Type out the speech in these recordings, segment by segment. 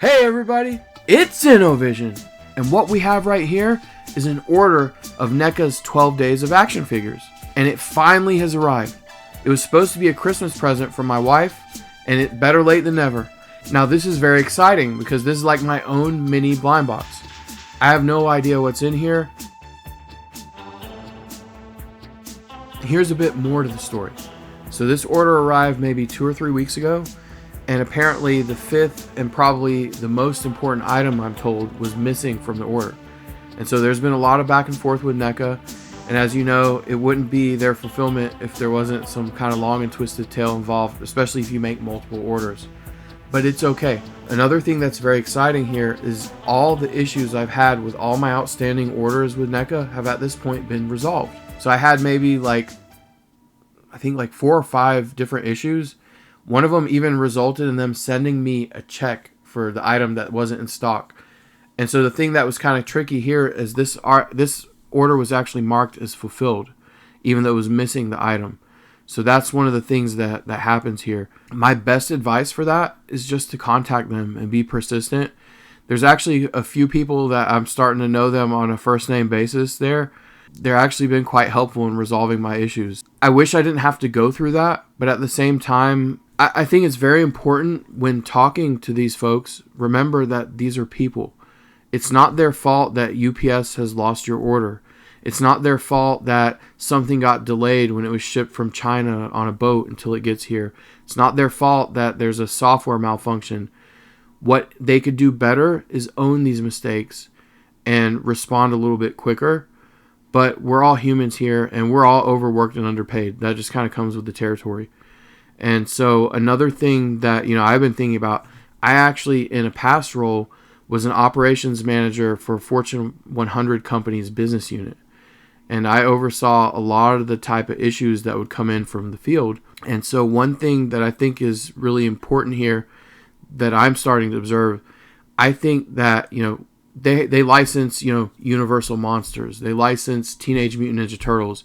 Hey everybody, it's InnoVision, and what we have right here is an order of NECA's 12 Days of Action Figures, and it finally has arrived. It was supposed to be a Christmas present for my wife, and it better late than never. Now this is very exciting because this is like my own mini blind box. I have no idea what's in here. Here's a bit more to the story. So this order arrived maybe 2 or 3 weeks ago, and apparently the fifth and probably the most important item, I'm told, was missing from the order. And so there's been a lot of back and forth with NECA, and as you know, it wouldn't be their fulfillment if there wasn't some kind of long and twisted tale involved, especially if you make multiple orders. But it's okay. Another thing that's very exciting here is all the issues I've had with all my outstanding orders with NECA have at this point been resolved. So I had maybe I think 4 or 5 different issues. One of them even resulted in them sending me a check for the item that wasn't in stock. And so the thing that was kind of tricky here is this order was actually marked as fulfilled, even though it was missing the item. So that's one of the things that happens here. My best advice for that is just to contact them and be persistent. There's actually a few people that I'm starting to know them on a first name basis there. They're actually been quite helpful in resolving my issues. I wish I didn't have to go through that, but at the same time, I think it's very important when talking to these folks, remember that these are people. It's not their fault that UPS has lost your order. It's not their fault that something got delayed when it was shipped from China on a boat until it gets here. It's not their fault that there's a software malfunction. What they could do better is own these mistakes and respond a little bit quicker. But we're all humans here, and we're all overworked and underpaid. That just kind of comes with the territory. And so another thing that I've been thinking about, I actually, in a past role, was an operations manager for Fortune 100 company's business unit. And I oversaw a lot of the type of issues that would come in from the field. And so one thing that I think is really important here that I'm starting to observe, I think that, they license, Universal Monsters. They license Teenage Mutant Ninja Turtles.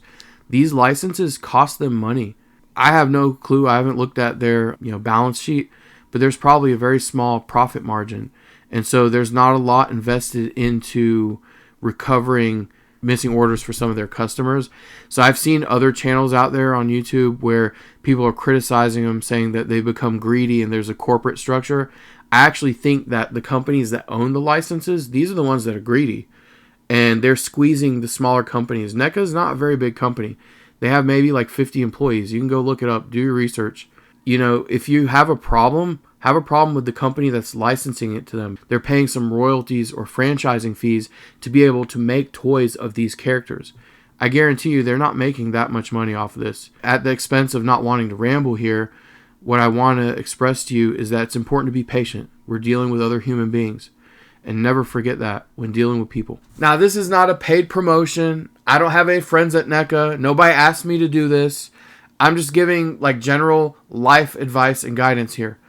These licenses cost them money. I have no clue. I haven't looked at their, balance sheet, but there's probably a very small profit margin. And so there's not a lot invested into recovering missing orders for some of their customers. So I've seen other channels out there on YouTube where people are criticizing them, saying that they become greedy and there's a corporate structure. I actually think that the companies that own the licenses, these are the ones that are greedy, and they're squeezing the smaller companies. NECA is not a very big company. They have maybe 50 employees. You can go look it up, do your research. If you have a problem with the company that's licensing it to them. They're paying some royalties or franchising fees to be able to make toys of these characters. I guarantee you they're not making that much money off of this. At the expense of not wanting to ramble here, what I want to express to you is that it's important to be patient. We're dealing with other human beings. And never forget that when dealing with people. Now, this is not a paid promotion. I don't have any friends at NECA. Nobody asked me to do this. I'm just giving general life advice and guidance here.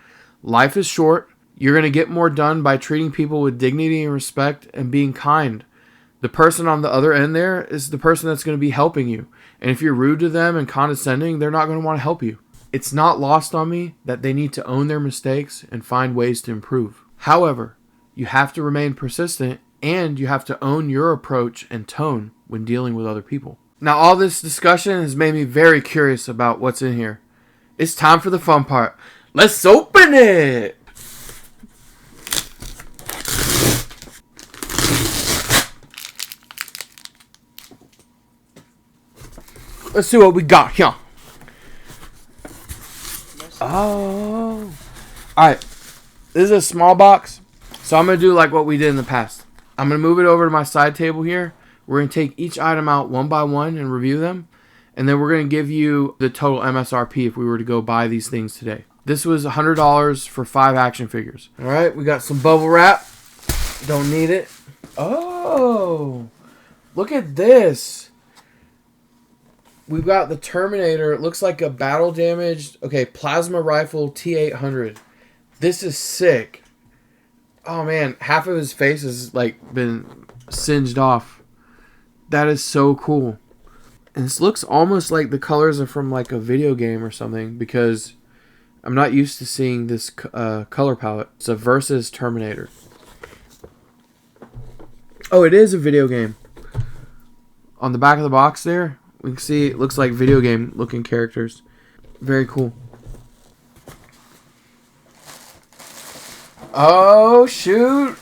Life is short. You're going to get more done by treating people with dignity and respect and being kind. The person on the other end there is the person that's going to be helping you. And if you're rude to them and condescending, they're not going to want to help you. It's not lost on me that they need to own their mistakes and find ways to improve. However, you have to remain persistent and you have to own your approach and tone when dealing with other people. Now, all this discussion has made me very curious about what's in here. It's time for the fun part. Let's open it! Let's see what we got here. Oh. Alright. This is a small box. So I'm going to do like what we did in the past. I'm going to move it over to my side table here. We're going to take each item out one by one and review them. And then we're going to give you the total MSRP if we were to go buy these things today. This was $100 for 5 action figures. Alright, we got some bubble wrap. Don't need it. Oh. Look at this. We've got the Terminator. It looks like a battle damaged. Okay, plasma rifle T-800. This is sick. Oh man, half of his face has been singed off. That is so cool. And this looks almost like the colors are from a video game or something, because I'm not used to seeing this color palette. It's a Versus Terminator. Oh, it is a video game. On the back of the box there, we can see it looks like video game looking characters. Very cool. Oh, shoot.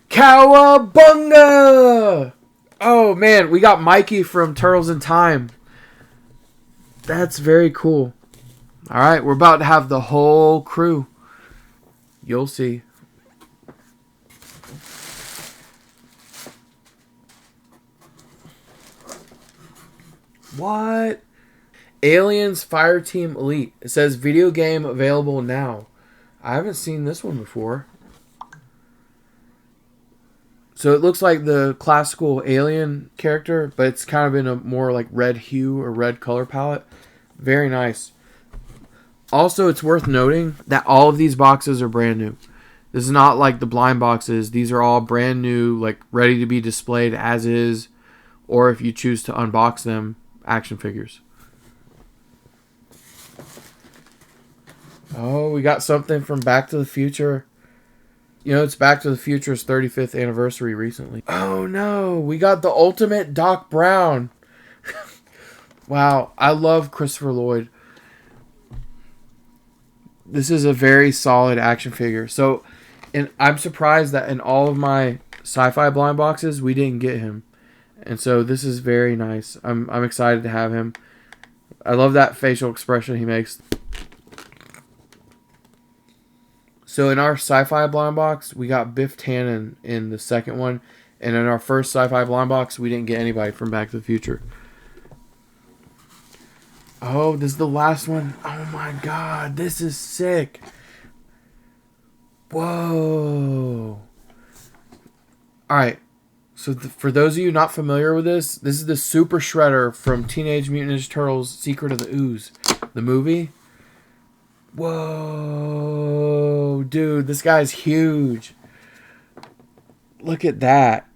Cowabunga! Oh, man, we got Mikey from Turtles in Time. That's very cool. All right, we're about to have the whole crew. You'll see. What? Aliens Fireteam Elite. It says video game available now. I haven't seen this one before. So it looks like the classical Alien character, but it's kind of in a more like red hue or red color palette. Very nice. Also, it's worth noting that all of these boxes are brand new. This is not like the blind boxes. These are all brand new, like ready to be displayed as is, or if you choose to unbox them, action figures. Oh, we got something from Back to the Future. You know, it's Back to the Future's 35th anniversary recently. Oh no, we got the ultimate Doc Brown. Wow, I love Christopher Lloyd. This is a very solid action figure. So, and I'm surprised that in all of my sci-fi blind boxes, we didn't get him. And so this is very nice. I'm excited to have him. I love that facial expression he makes. So in our sci-fi blind box, we got Biff Tannen in the second one. And in our first sci-fi blind box, we didn't get anybody from Back to the Future. Oh, this is the last one. Oh my god, this is sick. Whoa. Alright, so for those of you not familiar with this is the Super Shredder from Teenage Mutant Ninja Turtles Secret of the Ooze, the movie. Whoa, dude, this guy's huge. Look at that.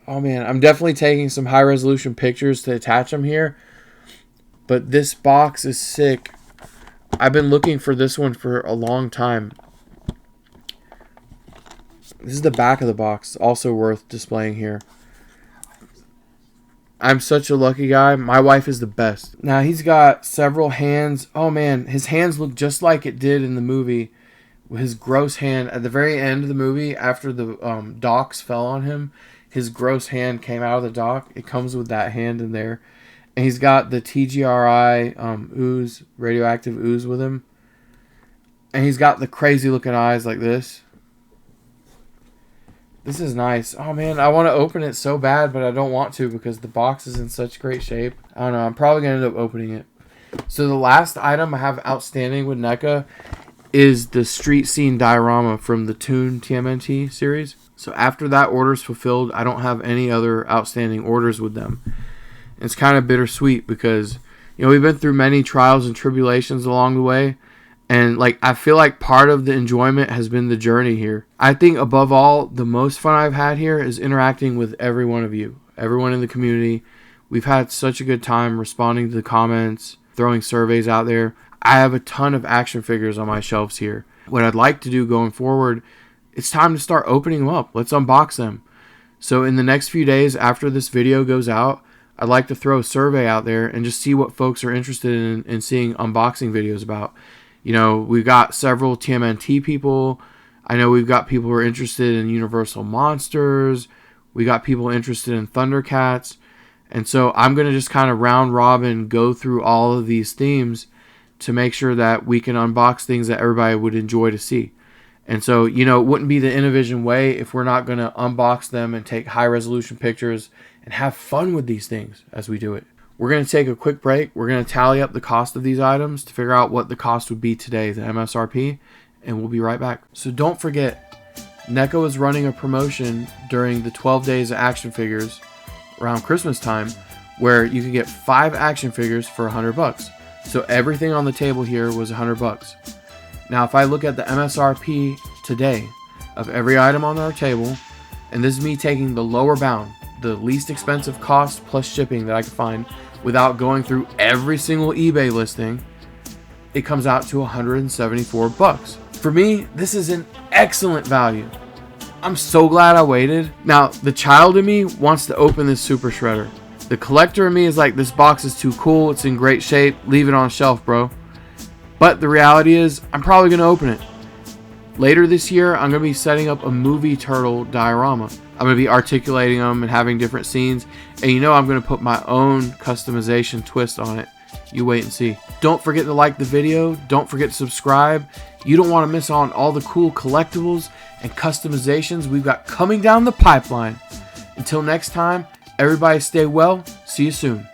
Oh man, I'm definitely taking some high resolution pictures to attach them here. But this box is sick. I've been looking for this one for a long time. This is the back of the box. Also worth displaying here. I'm such a lucky guy. My wife is the best. Now, he's got several hands. Oh, man. His hands look just like it did in the movie. His gross hand. At the very end of the movie, after the docks fell on him, his gross hand came out of the dock. It comes with that hand in there. And he's got the TGRI ooze, radioactive ooze with him. And he's got the crazy looking eyes like this. This is nice. Oh man, I want to open it so bad, but I don't want to because the box is in such great shape. I don't know. I'm probably going to end up opening it. So the last item I have outstanding with NECA is the street scene diorama from the Toon TMNT series. So after that order is fulfilled, I don't have any other outstanding orders with them. It's kind of bittersweet because, you know, we've been through many trials and tribulations along the way. And, like, I feel like part of the enjoyment has been the journey here. I think, above all, the most fun I've had here is interacting with every one of you. Everyone in the community. We've had such a good time responding to the comments, throwing surveys out there. I have a ton of action figures on my shelves here. What I'd like to do going forward, it's time to start opening them up. Let's unbox them. So, in the next few days after this video goes out, I'd like to throw a survey out there and just see what folks are interested in seeing unboxing videos about. You know, we've got several TMNT people. I know we've got people who are interested in Universal Monsters. We got people interested in Thundercats. And so I'm going to just kind of round robin go through all of these themes to make sure that we can unbox things that everybody would enjoy to see. And so, you know, it wouldn't be the Innovision way if we're not going to unbox them and take high resolution pictures and have fun with these things as we do it. We're going to take a quick break. We're going to tally up the cost of these items to figure out what the cost would be today, the MSRP, and we'll be right back. So don't forget, NECA is running a promotion during the 12 days of action figures around Christmas time where you can get 5 action figures for $100. So everything on the table here was $100. Now, if I look at the MSRP today of every item on our table, and this is me taking the lower bound, the least expensive cost plus shipping that I could find without going through every single eBay listing, it comes out to $174. For me, this is an excellent value. I'm so glad I waited. Now, the child in me wants to open this super shredder. The collector in me is like, this box is too cool, it's in great shape, leave it on a shelf, bro. But the reality is, I'm probably going to open it. Later this year, I'm going to be setting up a movie turtle diorama. I'm going to be articulating them and having different scenes. And you know I'm going to put my own customization twist on it. You wait and see. Don't forget to like the video. Don't forget to subscribe. You don't want to miss on all the cool collectibles and customizations we've got coming down the pipeline. Until next time, everybody stay well. See you soon.